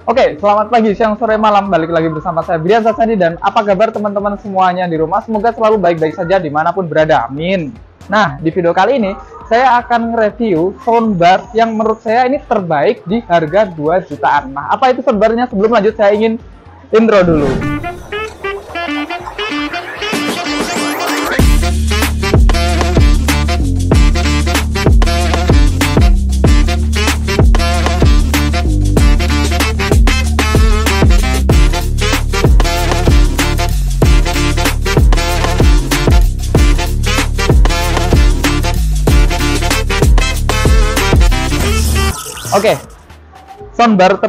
Oke, selamat pagi, siang, sore, malam. Balik lagi bersama saya, Brian Sasani. Dan apa kabar teman-teman semuanya di rumah? Semoga selalu baik-baik saja dimanapun berada. Amin. Nah, di video kali ini, saya akan nge-review soundbar yang menurut saya ini terbaik di harga 2 jutaan. Nah, apa itu soundbarnya? Sebelum lanjut, saya ingin intro dulu. Oke, soundbar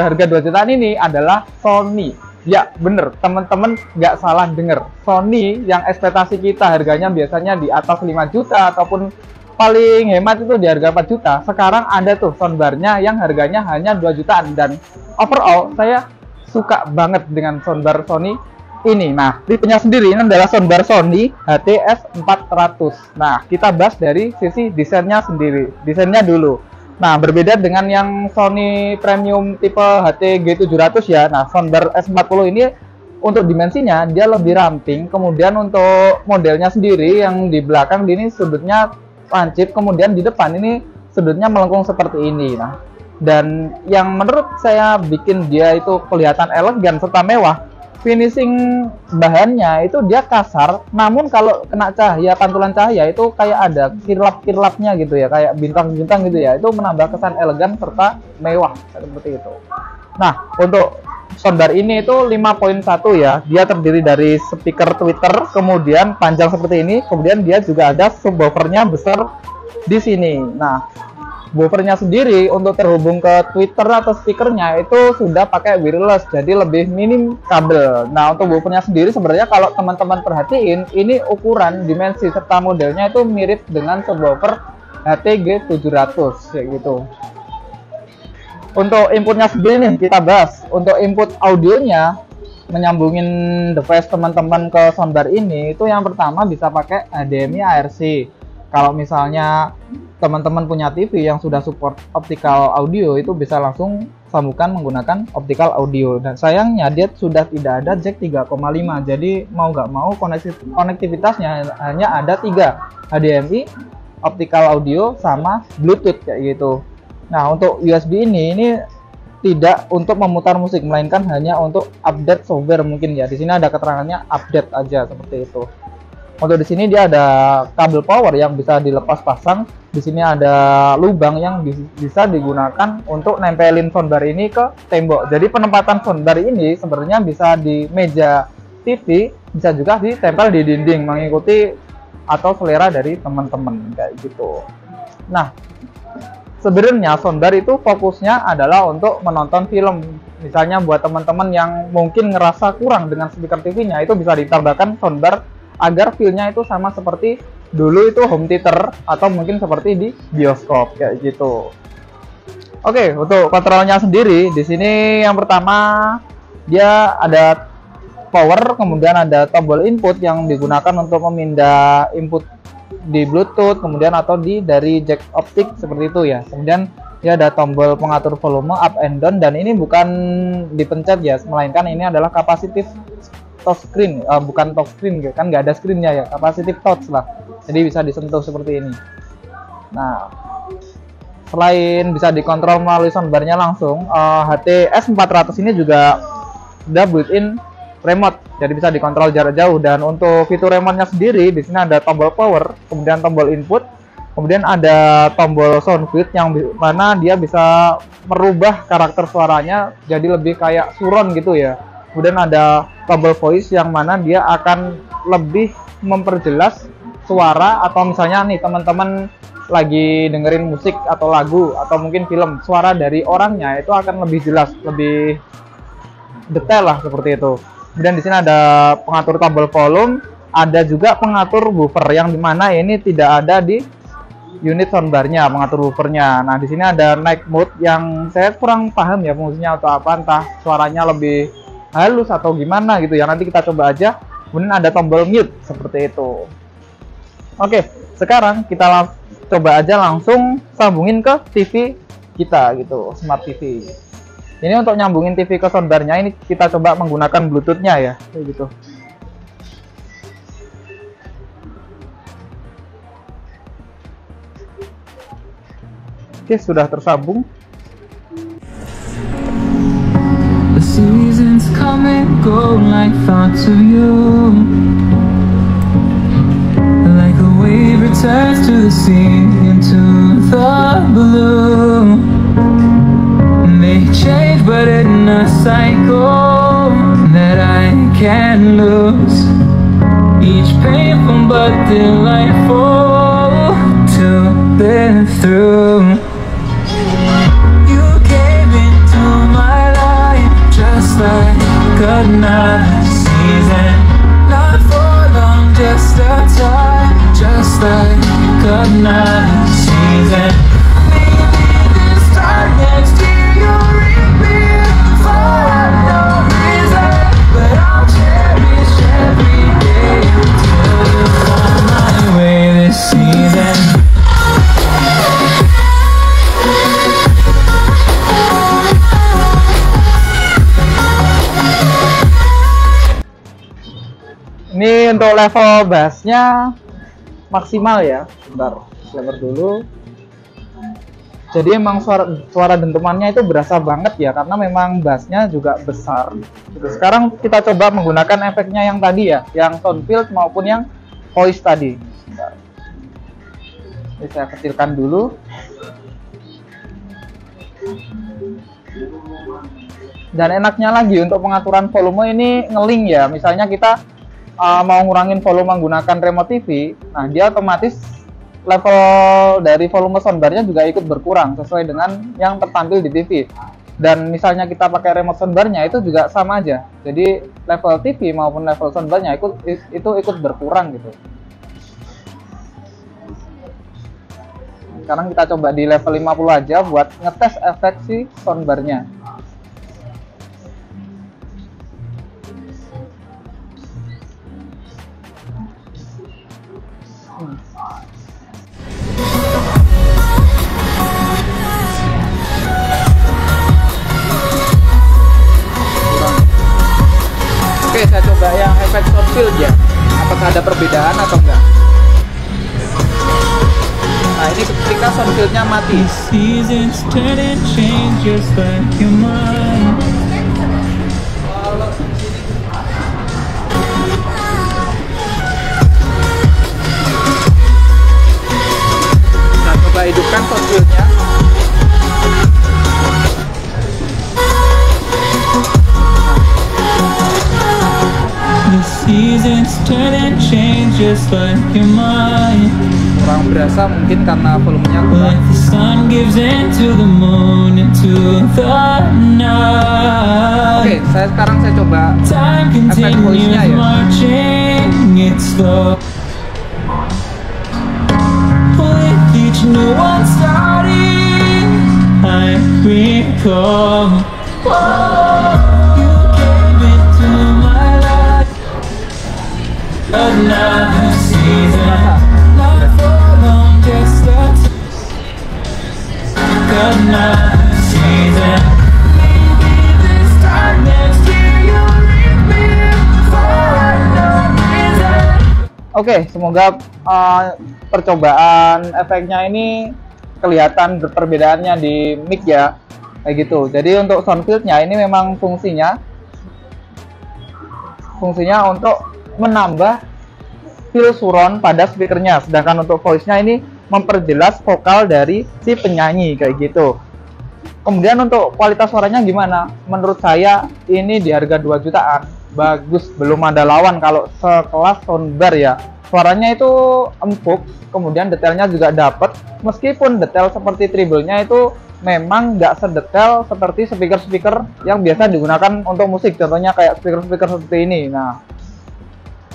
harga 2 jutaan ini adalah Sony. Ya, bener, teman-teman nggak salah denger. Sony yang ekspektasi kita harganya biasanya di atas 5 juta ataupun paling hemat itu di harga 4 juta. Sekarang ada tuh soundbarnya yang harganya hanya 2 jutaan. Dan overall, saya suka banget dengan soundbar Sony ini. Nah, tipenya sendiri ini adalah soundbar Sony HTS400. Nah, kita bahas dari sisi desainnya sendiri. Desainnya dulu. Nah, berbeda dengan yang Sony Premium tipe HT-G700 ya. Nah, soundbar S40 ini untuk dimensinya dia lebih ramping. Kemudian untuk modelnya sendiri yang di belakang ini sudutnya lancip, kemudian di depan ini sudutnya melengkung seperti ini. Nah, dan yang menurut saya bikin dia itu kelihatan elegan serta mewah, finishing bahannya itu dia kasar, namun kalau kena cahaya, pantulan cahaya itu kayak ada kirlap-kirlapnya gitu ya, kayak bintang-bintang gitu ya, itu menambah kesan elegan serta mewah seperti itu. Nah, untuk soundbar ini itu 5.1 ya, dia terdiri dari speaker tweeter, kemudian panjang seperti ini, kemudian dia juga ada subwoofernya besar di sini. Nah, woofernya sendiri untuk terhubung ke tweeter atau speakernya itu sudah pakai wireless, jadi lebih minim kabel. Nah, untuk woofernya sendiri sebenarnya kalau teman-teman perhatiin, ini ukuran, dimensi, serta modelnya itu mirip dengan subwoofer HT-G700 kayak gitu. Untuk inputnya sendiri nih kita bahas. Untuk input audionya, menyambungin device teman-teman ke soundbar ini, itu yang pertama bisa pakai HDMI ARC. Kalau misalnya teman-teman punya TV yang sudah support optical audio, itu bisa langsung sambungkan menggunakan optical audio. Dan sayangnya dia sudah tidak ada jack 3,5, jadi mau nggak mau konektivitasnya hanya ada 3, HDMI, optical audio, sama Bluetooth kayak gitu. Nah, untuk USB ini tidak untuk memutar musik, melainkan hanya untuk update software mungkin ya. Di sini ada keterangannya update aja seperti itu. Untuk di sini dia ada kabel power yang bisa dilepas pasang. Di sini ada lubang yang bisa digunakan untuk nempelin soundbar ini ke tembok. Jadi penempatan soundbar ini sebenarnya bisa di meja TV, bisa juga ditempel di dinding, mengikuti atau selera dari teman-teman kayak gitu. Nah, sebenarnya soundbar itu fokusnya adalah untuk menonton film. Misalnya buat teman-teman yang mungkin ngerasa kurang dengan speaker TV-nya, itu bisa ditambahkan soundbar agar feel-nya itu sama seperti dulu itu home theater atau mungkin seperti di bioskop kayak gitu. Oke, untuk kontrolnya sendiri di sini yang pertama dia ada power, kemudian ada tombol input yang digunakan untuk memindah input di Bluetooth, kemudian atau dari jack optik seperti itu ya. Kemudian dia ada tombol pengatur volume up and down, dan ini bukan dipencet ya, melainkan ini adalah capacitive touch screen, bukan touch screen kan nggak ada screennya ya, capacitive touch lah, jadi bisa disentuh seperti ini. Nah, selain bisa dikontrol melalui soundbarnya langsung, HTS400 ini juga ada built-in remote, jadi bisa dikontrol jarak jauh. Dan untuk fitur remote-nya sendiri di sini ada tombol power, kemudian tombol input, kemudian ada tombol sound fit yang mana dia bisa merubah karakter suaranya jadi lebih kayak surround gitu ya. Kemudian ada tombol voice yang mana dia akan lebih memperjelas suara, atau misalnya nih teman-teman lagi dengerin musik atau lagu atau mungkin film, suara dari orangnya itu akan lebih jelas, lebih detail lah seperti itu. Kemudian di sini ada pengatur tombol volume, ada juga pengatur woofer yang dimana ini tidak ada di unit soundbarnya, pengatur woofernya. Nah, di sini ada night mode yang saya kurang paham ya fungsinya atau apa, entah suaranya lebih halus atau gimana gitu ya, nanti kita coba aja. Kemudian ada tombol mute seperti itu. Oke, sekarang kita coba aja langsung sambungin ke TV kita gitu, smart TV. Ini untuk nyambungin TV ke soundbarnya, ini kita coba menggunakan Bluetooth-nya ya, kayak gitu. Oke, sudah tersambung. The seasons come and go like thoughts of you, like a wave returns to the sea into the blue. They change but in a cycle that I can't lose. Each painful but delightful to live through. You came into my life just like another season. Not for long, just a time, just like another season. Maybe this time next year you'll reap me for no reason, but I'll cherish every day until you find my way this season. Ini untuk level bassnya maksimal ya. Bentar, lever dulu. Jadi emang suara dentumannya itu berasa banget ya, karena memang bassnya juga besar. Sekarang kita coba menggunakan efeknya yang tadi ya, yang sound field maupun yang voice tadi. Bentar. Ini saya kecilkan dulu. Dan enaknya lagi untuk pengaturan volume ini ngeling ya. Misalnya kita mau ngurangin volume menggunakan remote TV, nah dia otomatis level dari volume soundbarnya juga ikut berkurang sesuai dengan yang tertampil di TV. Dan misalnya kita pakai remote soundbarnya itu juga sama aja. Jadi level TV maupun level soundbarnya ikut berkurang gitu. Sekarang kita coba di level 50 aja buat ngetes efek si soundbarnya. Oke, saya coba yang efek sound field ya. Apakah ada perbedaan atau enggak? Nah, ini ketika sound fieldnya mati. Seasons turn and change just like your mind. Kita coba hidupkan sound fieldnya. The seasons turn and change just like your mind. Kurang berasa mungkin karena volumenya kurang. Like the sun gives into the moon, into the night. Oke, sekarang saya coba Time efek voice-nya continues ya. marching, it's slow. With each new one starting, I recall. Whoa, you came into my life, another season. Not for long, just a another season. Maybe this time next year you'll reap me for no reason. Oke, semoga percobaan efeknya ini kelihatan perbedaannya di mic ya, kayak gitu. Jadi untuk sound field-nya ini memang fungsinya untuk menambah feel surround pada speakernya, sedangkan untuk voice-nya ini memperjelas vokal dari si penyanyi kayak gitu. Kemudian untuk kualitas suaranya gimana? Menurut saya ini di harga 2 jutaan bagus, belum ada lawan kalau sekelas soundbar ya. Suaranya itu empuk, kemudian detailnya juga dapet. Meskipun detail seperti treble-nya itu memang nggak sedetail seperti speaker-speaker yang biasa digunakan untuk musik, contohnya kayak speaker-speaker seperti ini. Nah,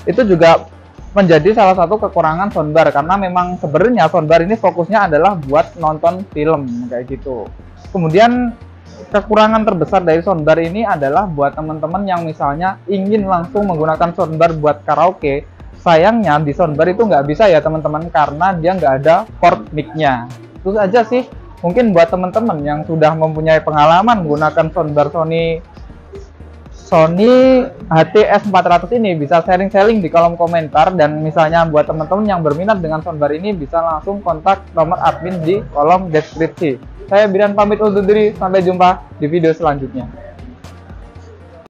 itu juga menjadi salah satu kekurangan soundbar, karena memang sebenarnya soundbar ini fokusnya adalah buat nonton film kayak gitu. Kemudian kekurangan terbesar dari soundbar ini adalah buat teman-teman yang misalnya ingin langsung menggunakan soundbar buat karaoke. Sayangnya di soundbar itu nggak bisa ya teman-teman, karena dia nggak ada port mic-nya. Terus aja sih Mungkin buat teman-teman yang sudah mempunyai pengalaman menggunakan soundbar Sony HT-S400 ini bisa sharing-sharing di kolom komentar, dan misalnya buat teman-teman yang berminat dengan soundbar ini bisa langsung kontak nomor admin di kolom deskripsi. Saya Biran pamit undur diri, sampai jumpa di video selanjutnya.